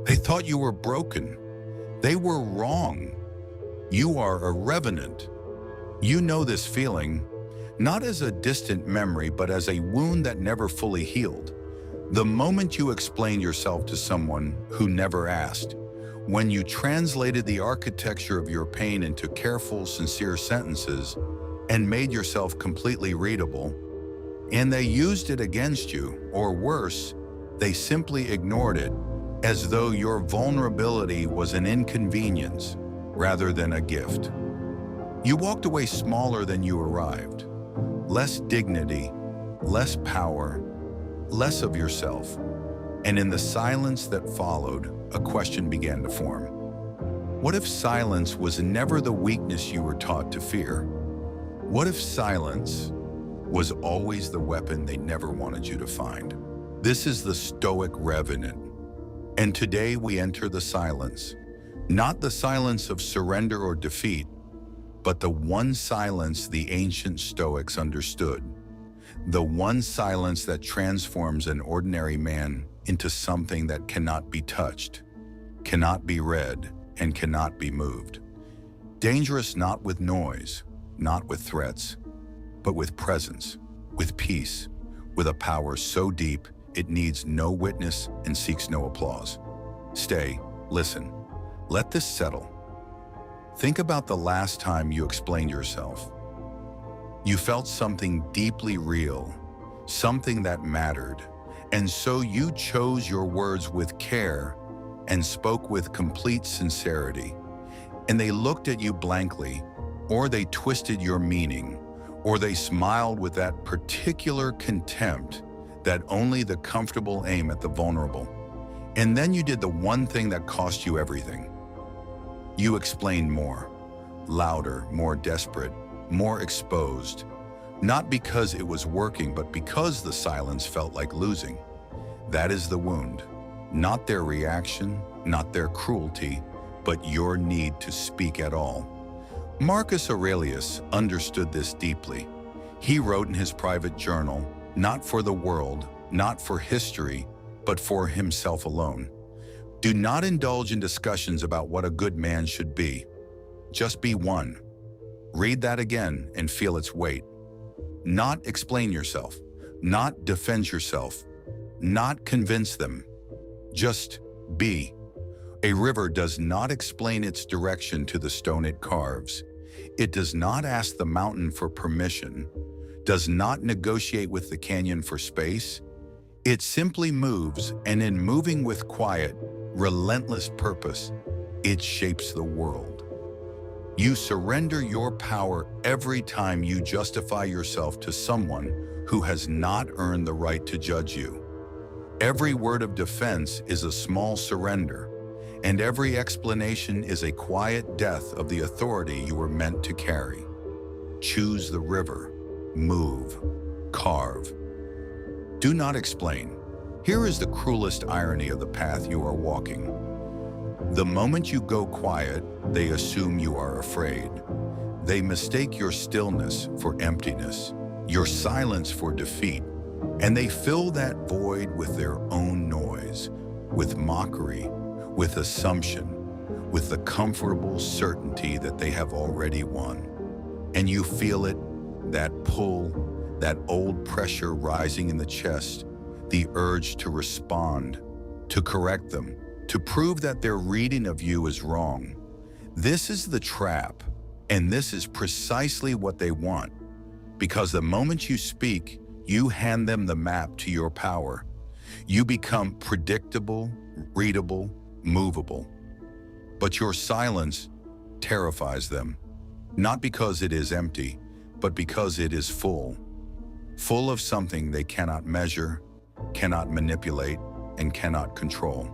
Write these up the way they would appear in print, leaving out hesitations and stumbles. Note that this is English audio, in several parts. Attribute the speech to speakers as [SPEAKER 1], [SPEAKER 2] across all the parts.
[SPEAKER 1] They thought you were broken. They were wrong. You are a revenant. You know this feeling, not as a distant memory, but as a wound that never fully healed. The moment you explained yourself to someone who never asked, when you translated the architecture of your pain into careful, sincere sentences and made yourself completely readable, and they used it against you, or worse, they simply ignored it, as though your vulnerability was an inconvenience rather than a gift. You walked away smaller than you arrived. Less dignity, less power, less of yourself. And in the silence that followed, a question began to form. What if silence was never the weakness you were taught to fear? What if silence was always the weapon they never wanted you to find? This is the Stoic revenant. And today we enter the silence. Not the silence of surrender or defeat, but the one silence the ancient Stoics understood. The one silence that transforms an ordinary man into something that cannot be touched, cannot be read, and cannot be moved. Dangerous not with noise, not with threats, but with presence, with peace, with a power so deep it needs no witness and seeks no applause. Stay, listen, let this settle. Think about the last time you explained yourself. You felt something deeply real, something that mattered, and so you chose your words with care and spoke with complete sincerity. And they looked at you blankly, or they twisted your meaning, or they smiled with that particular contempt that only the comfortable aim at the vulnerable. And then you did the one thing that cost you everything. You explained more, louder, more desperate, more exposed, not because it was working, but because the silence felt like losing. That is the wound, not their reaction, not their cruelty, but your need to speak at all. Marcus Aurelius understood this deeply. He wrote in his private journal, not for the world, not for history, but for himself alone. Do not indulge in discussions about what a good man should be. Just be one. Read that again and feel its weight. Not explain yourself, not defend yourself, not convince them. Just be. A river does not explain its direction to the stone it carves. It does not ask the mountain for permission, does not negotiate with the canyon for space. It simply moves, and in moving with quiet, relentless purpose, it shapes the world. You surrender your power every time you justify yourself to someone who has not earned the right to judge you. Every word of defense is a small surrender, and every explanation is a quiet death of the authority you were meant to carry. Choose the river, move, carve. Do not explain. Here is the cruelest irony of the path you are walking. The moment you go quiet, they assume you are afraid. They mistake your stillness for emptiness, your silence for defeat, and they fill that void with their own noise, with mockery, with assumption, with the comfortable certainty that they have already won. And you feel it, that pull, that old pressure rising in the chest, the urge to respond, to correct them, to prove that their reading of you is wrong. This is the trap, and this is precisely what they want, because the moment you speak, you hand them the map to your power. You become predictable, readable, movable. But your silence terrifies them, not because it is empty, but because it is full of something they cannot measure, cannot manipulate, and cannot control.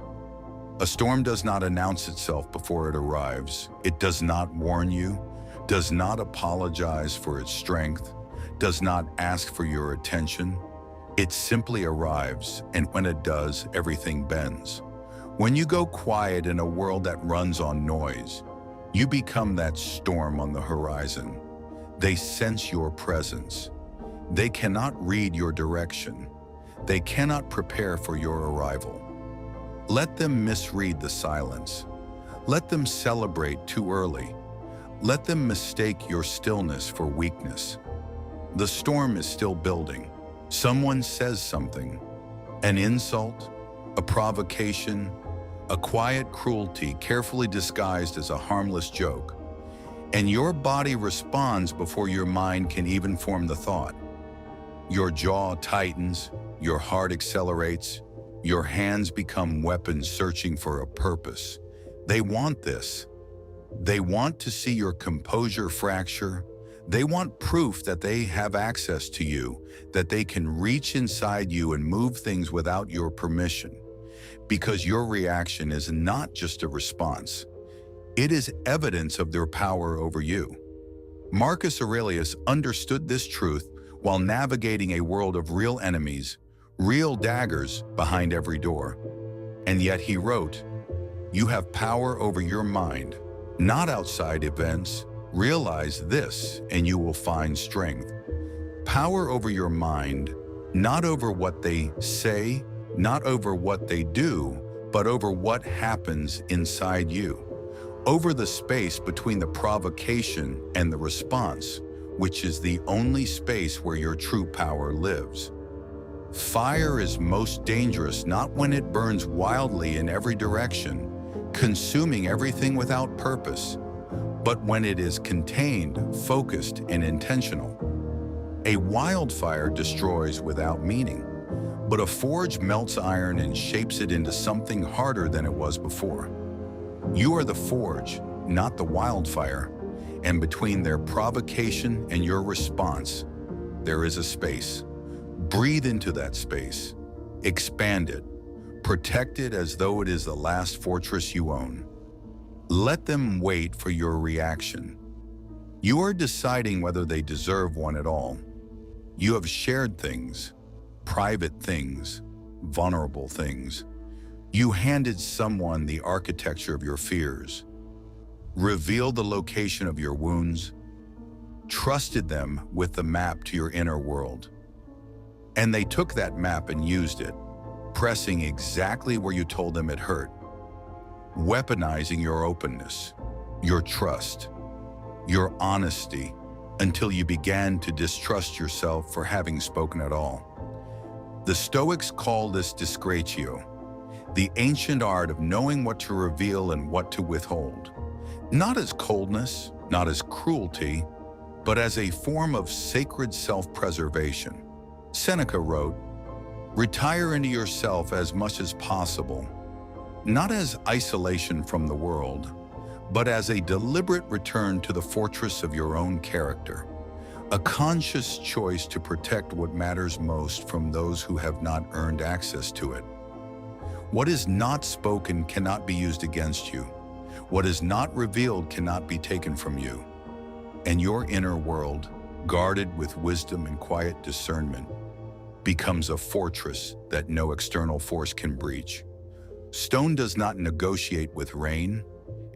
[SPEAKER 1] A storm does not announce itself before it arrives. It does not warn you, does not apologize for its strength, does not ask for your attention. It simply arrives, and when it does, everything bends. When you go quiet in a world that runs on noise, you become that storm on the horizon. They sense your presence. They cannot read your direction. They cannot prepare for your arrival. Let them misread the silence. Let them celebrate too early. Let them mistake your stillness for weakness. The storm is still building. Someone says something, an insult, a provocation, a quiet cruelty carefully disguised as a harmless joke, and your body responds before your mind can even form the thought. Your jaw tightens, your heart accelerates, your hands become weapons searching for a purpose. They want this. They want to see your composure fracture. They want proof that they have access to you, that they can reach inside you and move things without your permission. Because your reaction is not just a response. It is evidence of their power over you. Marcus Aurelius understood this truth while navigating a world of real enemies, real daggers behind every door. And yet he wrote, "You have power over your mind, not outside events. Realize this and you will find strength." Power over your mind, not over what they say, not over what they do, but over what happens inside you. Over the space between the provocation and the response, which is the only space where your true power lives. Fire is most dangerous not when it burns wildly in every direction, consuming everything without purpose, but when it is contained, focused, and intentional. A wildfire destroys without meaning, but a forge melts iron and shapes it into something harder than it was before. You are the forge, not the wildfire, and between their provocation and your response, there is a space. Breathe into that space, expand it, protect it as though it is the last fortress you own. Let them wait for your reaction. You are deciding whether they deserve one at all. You have shared things, private things, vulnerable things. You handed someone the architecture of your fears, revealed the location of your wounds, trusted them with the map to your inner world. And they took that map and used it, pressing exactly where you told them it hurt, weaponizing your openness, your trust, your honesty, until you began to distrust yourself for having spoken at all. The Stoics call this discretio, the ancient art of knowing what to reveal and what to withhold, not as coldness, not as cruelty, but as a form of sacred self-preservation. Seneca wrote, "Retire into yourself as much as possible, not as isolation from the world, but as a deliberate return to the fortress of your own character, a conscious choice to protect what matters most from those who have not earned access to it. What is not spoken cannot be used against you. What is not revealed cannot be taken from you. And your inner world, guarded with wisdom and quiet discernment, becomes a fortress that no external force can breach. Stone does not negotiate with rain.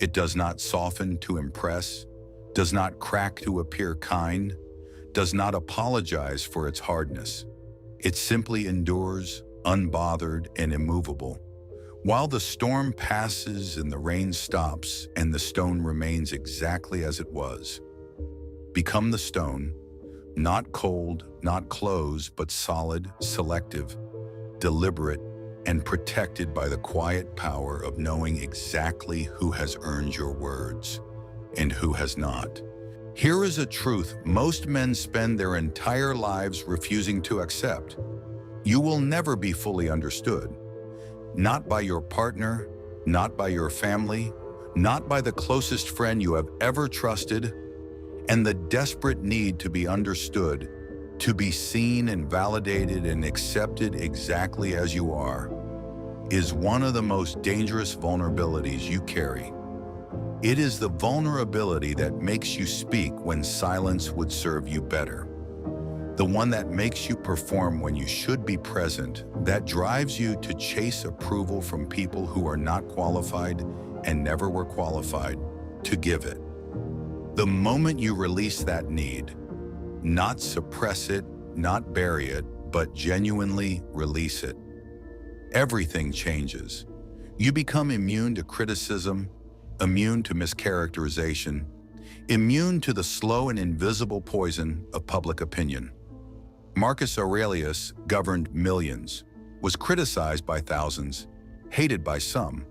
[SPEAKER 1] It does not soften to impress, does not crack to appear kind, does not apologize for its hardness. It simply endures, unbothered and immovable. While the storm passes and the rain stops and the stone remains exactly as it was. Become the stone, not cold, not closed, but solid, selective, deliberate, and protected by the quiet power of knowing exactly who has earned your words and who has not. Here is a truth most men spend their entire lives refusing to accept. You will never be fully understood. Not by your partner, not by your family, not by the closest friend you have ever trusted, and the desperate need to be understood, to be seen and validated and accepted exactly as you are, is one of the most dangerous vulnerabilities you carry. It is the vulnerability that makes you speak when silence would serve you better. The one that makes you perform when you should be present, that drives you to chase approval from people who are not qualified and never were qualified to give it. The moment you release that need, not suppress it, not bury it, but genuinely release it, everything changes. You become immune to criticism, immune to mischaracterization, immune to the slow and invisible poison of public opinion. Marcus Aurelius governed millions, was criticized by thousands, hated by some,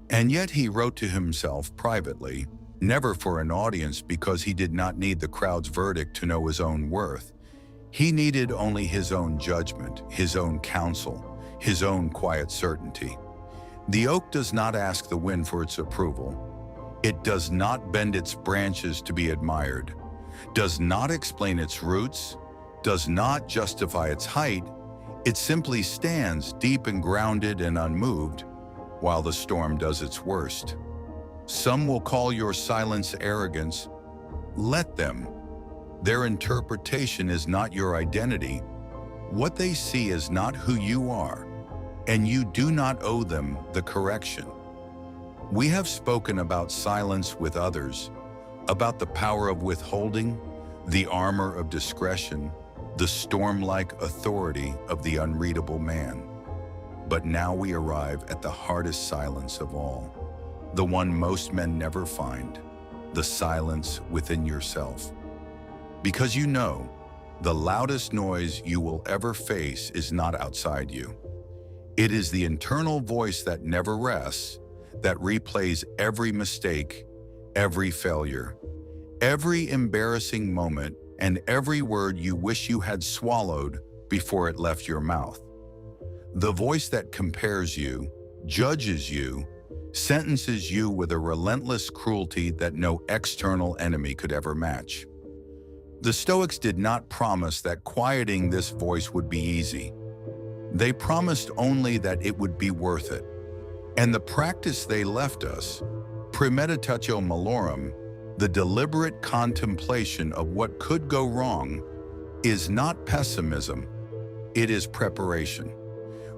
[SPEAKER 1] and yet he wrote to himself privately, never for an audience because he did not need the crowd's verdict to know his own worth. He needed only his own judgment, his own counsel, his own quiet certainty. The oak does not ask the wind for its approval. It does not bend its branches to be admired, does not explain its roots, does not justify its height. It simply stands deep and grounded and unmoved while the storm does its worst. Some will call your silence arrogance. Let them. Their interpretation is not your identity. What they see is not who you are, and you do not owe them the correction. We have spoken about silence with others, about the power of withholding, the armor of discretion, the storm-like authority of the unreadable man. But now we arrive at the hardest silence of all, the one most men never find, the silence within yourself. Because you know, the loudest noise you will ever face is not outside you. It is the internal voice that never rests, that replays every mistake, every failure, every embarrassing moment, and every word you wish you had swallowed before it left your mouth. The voice that compares you, judges you, sentences you with a relentless cruelty that no external enemy could ever match. The Stoics did not promise that quieting this voice would be easy. They promised only that it would be worth it. And the practice they left us, premeditatio malorum, the deliberate contemplation of what could go wrong, is not pessimism, it is preparation.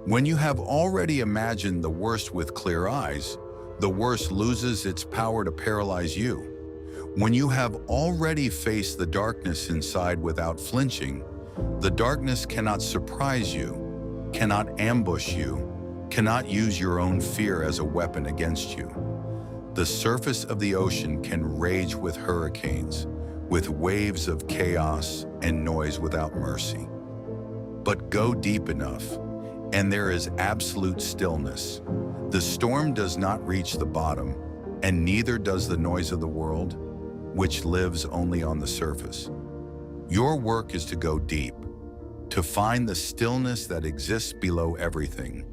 [SPEAKER 1] When you have already imagined the worst with clear eyes, the worst loses its power to paralyze you. When you have already faced the darkness inside without flinching, the darkness cannot surprise you, cannot ambush you, cannot use your own fear as a weapon against you. The surface of the ocean can rage with hurricanes, with waves of chaos and noise without mercy. But go deep enough, and there is absolute stillness. The storm does not reach the bottom, and neither does the noise of the world, which lives only on the surface. Your work is to go deep, to find the stillness that exists below everything,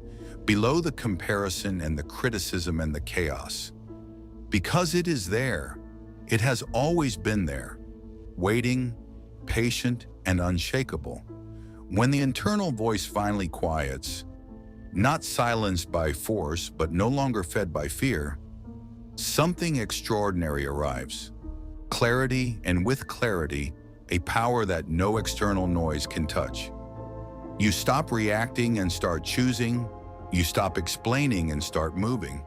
[SPEAKER 1] below the comparison and the criticism and the chaos. Because it is there, it has always been there, waiting, patient, and unshakable. When the internal voice finally quiets, not silenced by force, but no longer fed by fear, something extraordinary arrives. Clarity, and with clarity, a power that no external noise can touch. You stop reacting and start choosing. You stop explaining and start moving.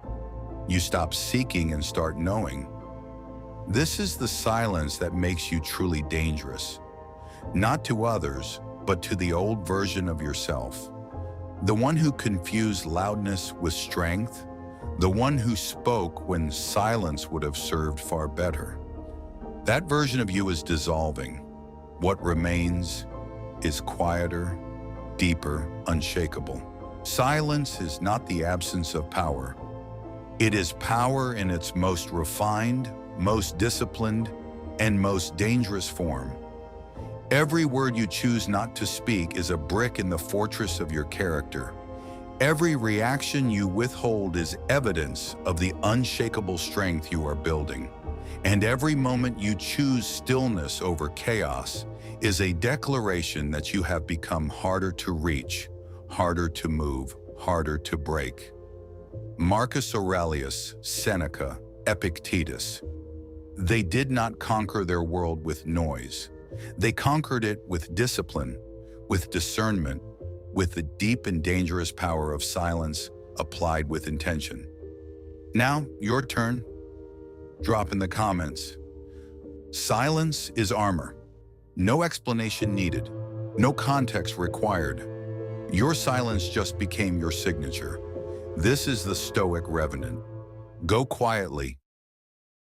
[SPEAKER 1] You stop seeking and start knowing. This is the silence that makes you truly dangerous, not to others, but to the old version of yourself. The one who confused loudness with strength, the one who spoke when silence would have served far better. That version of you is dissolving. What remains is quieter, deeper, unshakable. Silence is not the absence of power. It is power in its most refined, most disciplined, and most dangerous form. Every word you choose not to speak is a brick in the fortress of your character. Every reaction you withhold is evidence of the unshakable strength you are building. And every moment you choose stillness over chaos is a declaration that you have become harder to reach, harder to move, harder to break. Marcus Aurelius, Seneca, Epictetus. They did not conquer their world with noise. They conquered it with discipline, with discernment, with the deep and dangerous power of silence applied with intention. Now, your turn. Drop in the comments. Silence is armor. No explanation needed. No context required. Your silence just became your signature. This is the Stoic revenant. Go quietly,